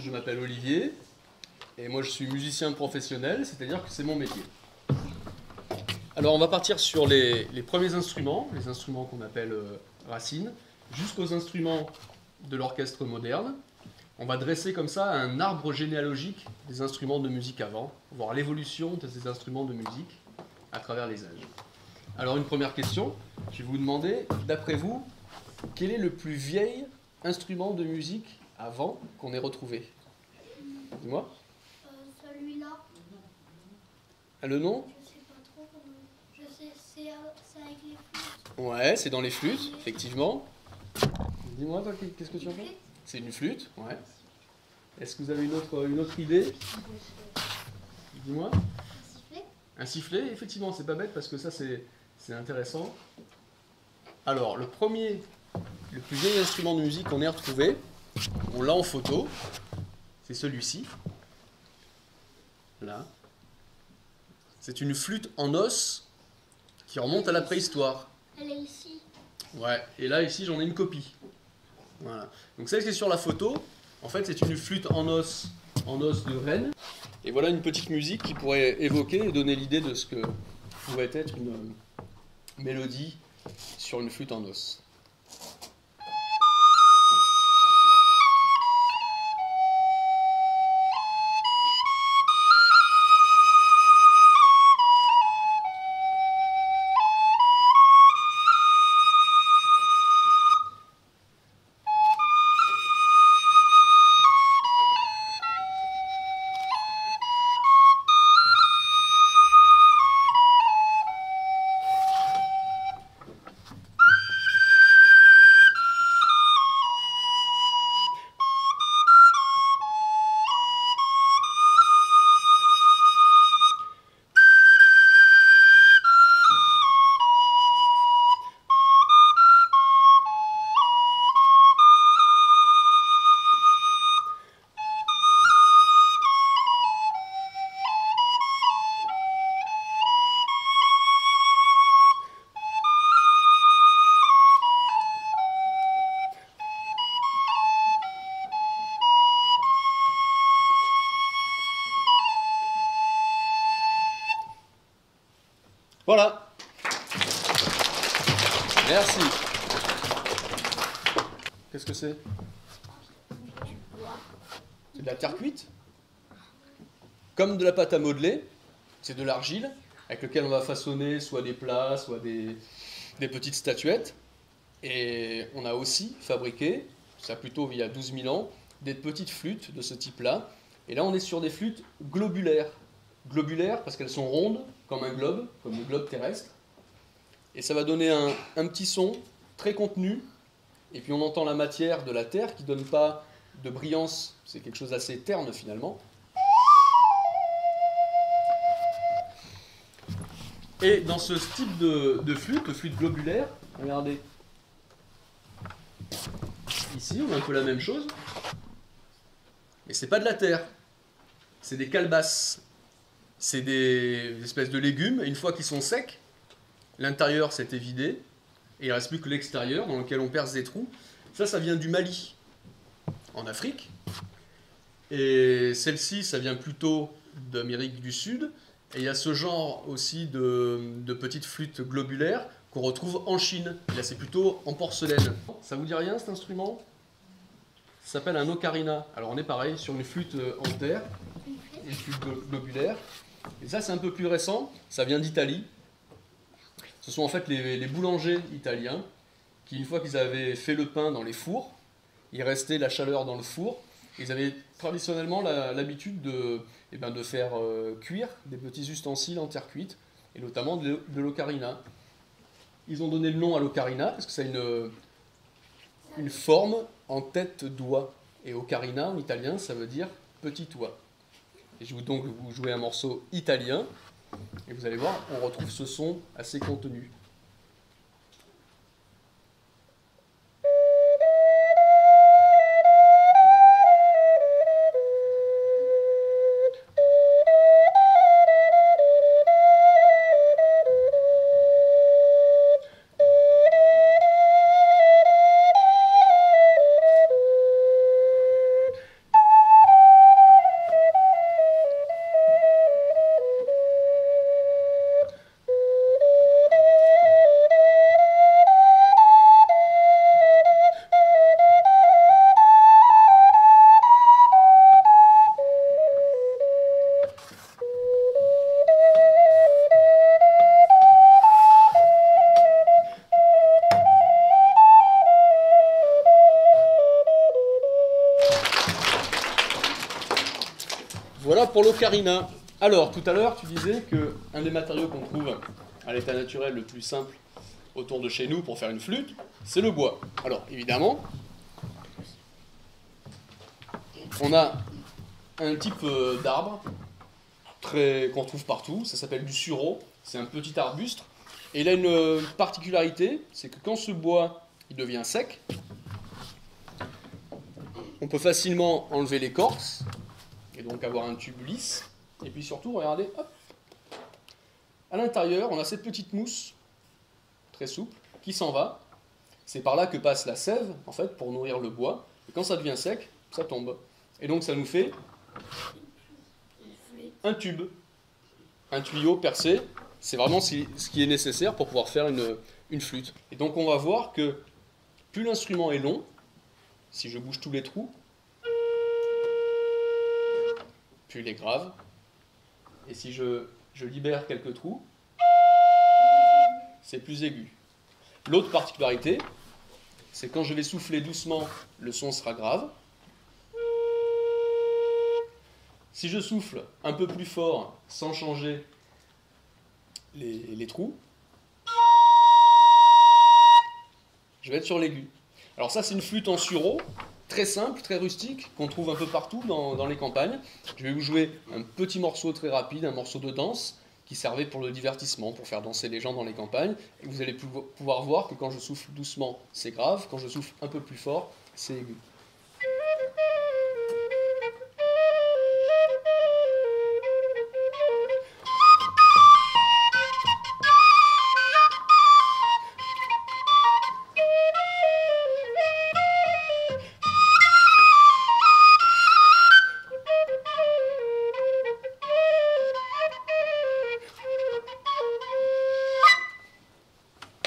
je m'appelle Olivier, et moi je suis musicien professionnel, c'est-à-dire que c'est mon métier. Alors on va partir sur les premiers instruments, les instruments qu'on appelle racines, jusqu'aux instruments de l'orchestre moderne. On va dresser comme ça un arbre généalogique des instruments de musique avant, voir l'évolution de ces instruments de musique à travers les âges. Alors une première question, je vais vous demander, d'après vous, quel est le plus vieil instrument de musique avant qu'on ait retrouvé? Dis-moi. Celui-là. Ah, le nom? Je sais pas trop comment. Je sais, c'est avec les flûtes. Ouais, c'est dans les flûtes, effectivement. Dis-moi, toi, qu'est-ce que tu en penses? C'est une flûte, ouais. Est-ce que vous avez une autre idée? Dis-moi. Un sifflet. Un sifflet, effectivement, c'est pas bête parce que ça, c'est intéressant. Alors, le plus vieil instrument de musique qu'on ait retrouvé, on l'a en photo, c'est celui-ci. Là. C'est une flûte en os qui remonte à la préhistoire. Elle est ici. Ouais, et là, ici, j'en ai une copie. Voilà. Donc celle qui est sur la photo, en fait, c'est une flûte en os de renne. Et voilà une petite musique qui pourrait évoquer et donner l'idée de ce que pourrait être une mélodie sur une flûte en os. Voilà. Merci. Qu'est-ce que c'est? C'est de la terre cuite. Comme de la pâte à modeler, c'est de l'argile avec lequel on va façonner soit des plats, soit des petites statuettes. Et on a aussi fabriqué, ça plutôt il y a 12 000 ans, des petites flûtes de ce type-là. Et là, on est sur des flûtes globulaires. Globulaires parce qu'elles sont rondes, comme un globe, comme le globe terrestre. Et ça va donner un petit son très contenu. Et puis on entend la matière de la terre qui ne donne pas de brillance. C'est quelque chose d'assez terne finalement. Et dans ce type de flûte globulaire, regardez. Ici, on a un peu la même chose. Mais c'est pas de la terre. C'est des calebasses. C'est des espèces de légumes, et une fois qu'ils sont secs, l'intérieur s'est évidé, et il ne reste plus que l'extérieur, dans lequel on perce des trous. Ça vient du Mali, en Afrique. Et celle-ci, ça vient plutôt d'Amérique du Sud. Et il y a ce genre aussi de petites flûtes globulaires qu'on retrouve en Chine. Et là, c'est plutôt en porcelaine. Ça vous dit rien, cet instrument? Ça s'appelle un ocarina. Alors on est pareil, sur une flûte en terre, une flûte globulaire. Et ça, c'est un peu plus récent, ça vient d'Italie. Ce sont en fait les boulangers italiens qui, une fois qu'ils avaient fait le pain dans les fours, il restait la chaleur dans le four. Ils avaient traditionnellement l'habitude de faire cuire des petits ustensiles en terre cuite, et notamment de l'ocarina. Ils ont donné le nom à l'ocarina parce que ça a une forme en tête d'oie. Et ocarina, en italien, ça veut dire petit oie. Et je vais donc vous jouer un morceau italien, et vous allez voir, on retrouve ce son assez contenu. pour l'ocarina. Alors, tout à l'heure, tu disais qu'un des matériaux qu'on trouve à l'état naturel le plus simple autour de chez nous pour faire une flûte, c'est le bois. Alors, évidemment, on a un type d'arbre qu'on trouve partout, ça s'appelle du sureau, c'est un petit arbuste, et il a une particularité, c'est que quand ce bois il devient sec, on peut facilement enlever l'écorce, et donc avoir un tube lisse, et puis surtout, regardez, hop, à l'intérieur, on a cette petite mousse, très souple, qui s'en va, c'est par là que passe la sève, en fait, pour nourrir le bois, et quand ça devient sec, ça tombe. Et donc ça nous fait un tube, un tuyau percé, c'est vraiment ce qui est nécessaire pour pouvoir faire une flûte. Et donc on va voir que plus l'instrument est long, si je bouge tous les trous, plus il est grave, et si je libère quelques trous, c'est plus aigu. L'autre particularité, c'est quand je vais souffler doucement, le son sera grave. Si je souffle un peu plus fort, sans changer les trous, je vais être sur l'aigu. Alors ça, c'est une flûte en sureau, très simple, très rustique, qu'on trouve un peu partout dans les campagnes. Je vais vous jouer un petit morceau très rapide, un morceau de danse, qui servait pour le divertissement, pour faire danser les gens dans les campagnes. Et vous allez pouvoir voir que quand je souffle doucement, c'est grave, quand je souffle un peu plus fort, c'est aigu.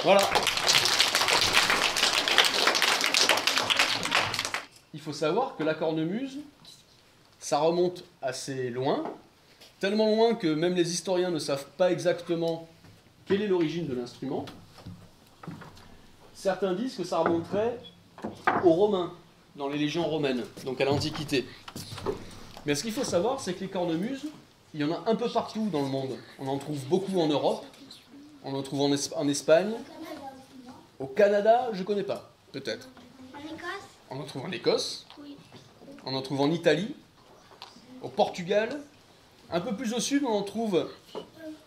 Voilà. Il faut savoir que la cornemuse, ça remonte assez loin, tellement loin que même les historiens ne savent pas exactement quelle est l'origine de l'instrument. Certains disent que ça remonterait aux Romains, dans les légions romaines, donc à l'Antiquité. Mais ce qu'il faut savoir, c'est que les cornemuses, il y en a un peu partout dans le monde. On en trouve beaucoup en Europe, on en trouve en Espagne. Au Canada, je ne connais pas, peut-être. En Écosse? On en trouve en Écosse, Oui. on en trouve en Italie, au Portugal. Un peu plus au sud, on en trouve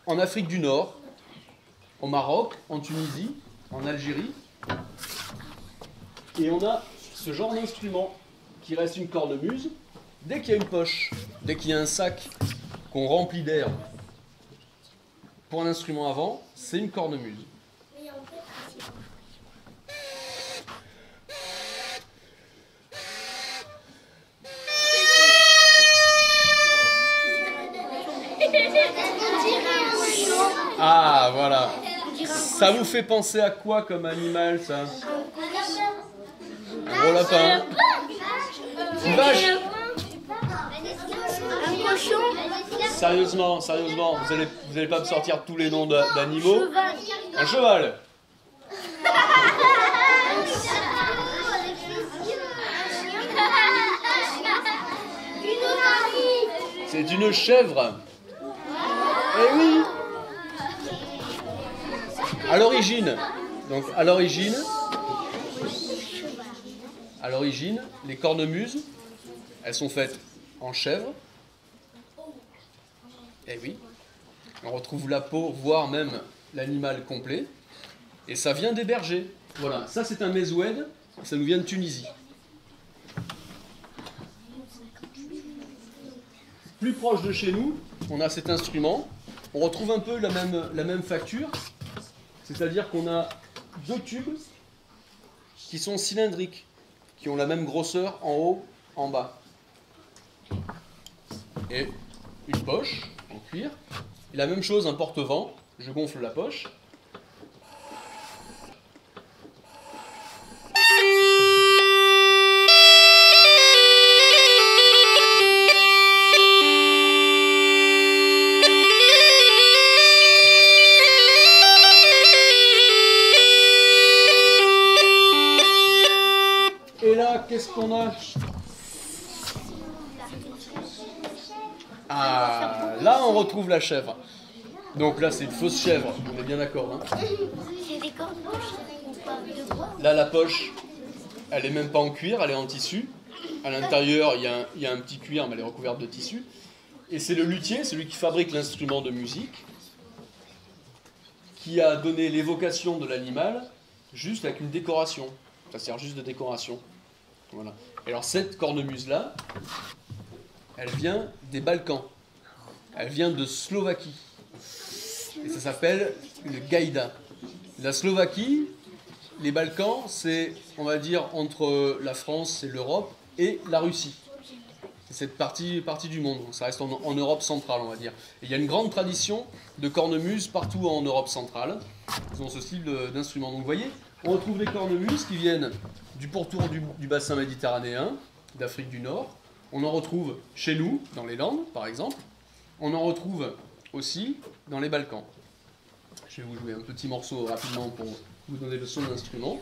en Afrique du Nord, au Maroc, en Tunisie, en Algérie. Et on a ce genre d'instrument qui reste une cornemuse. Dès qu'il y a une poche, dès qu'il y a un sac qu'on remplit d'air pour un instrument avant, c'est une cornemuse. Mais en fait, Ah, voilà. Ça vous fait penser à quoi comme animal, ça? Un gros lapin. Une vache. un cochon, Sérieusement, vous allez pas me sortir tous les noms d'animaux? Un cheval. C'est une chèvre. Eh oui. À l'origine, les cornemuses, elles sont faites en chèvre. Eh oui. On retrouve la peau, voire même l'animal complet. Et ça vient des bergers. Voilà, ça c'est un mésoued, ça nous vient de Tunisie. Plus proche de chez nous, on a cet instrument. On retrouve un peu la même facture. C'est-à-dire qu'on a deux tubes qui sont cylindriques, qui ont la même grosseur en haut, en bas. Et une poche en cuir. Et la même chose, un porte-vent. Je gonfle la poche. Et là, qu'est-ce qu'on a? Ah, Là, on retrouve la chèvre. Donc là, c'est une fausse chèvre, on est bien d'accord. Hein. C'est des cordes de bois. Là, la poche, elle est même pas en cuir, elle est en tissu. À l'intérieur, il y a un petit cuir, mais elle est recouverte de tissu. Et c'est le luthier, celui qui fabrique l'instrument de musique, qui a donné l'évocation de l'animal juste avec une décoration. Ça sert juste de décoration. Voilà. Et alors cette cornemuse-là, elle vient des Balkans. Elle vient de Slovaquie. Et ça s'appelle le gaïda. La Slovaquie, les Balkans, c'est, on va dire, entre la France et l'Europe et la Russie. C'est cette partie du monde. Ça reste en Europe centrale, on va dire. Et il y a une grande tradition de cornemuse partout en Europe centrale. Ils ont ce style d'instrument. Donc vous voyez, on retrouve des cornemuses qui viennent du pourtour du bassin méditerranéen, d'Afrique du Nord. On en retrouve chez nous, dans les Landes, par exemple. On en retrouve aussi dans les Balkans. Je vais vous jouer un petit morceau rapidement pour vous donner le son de l'instrument.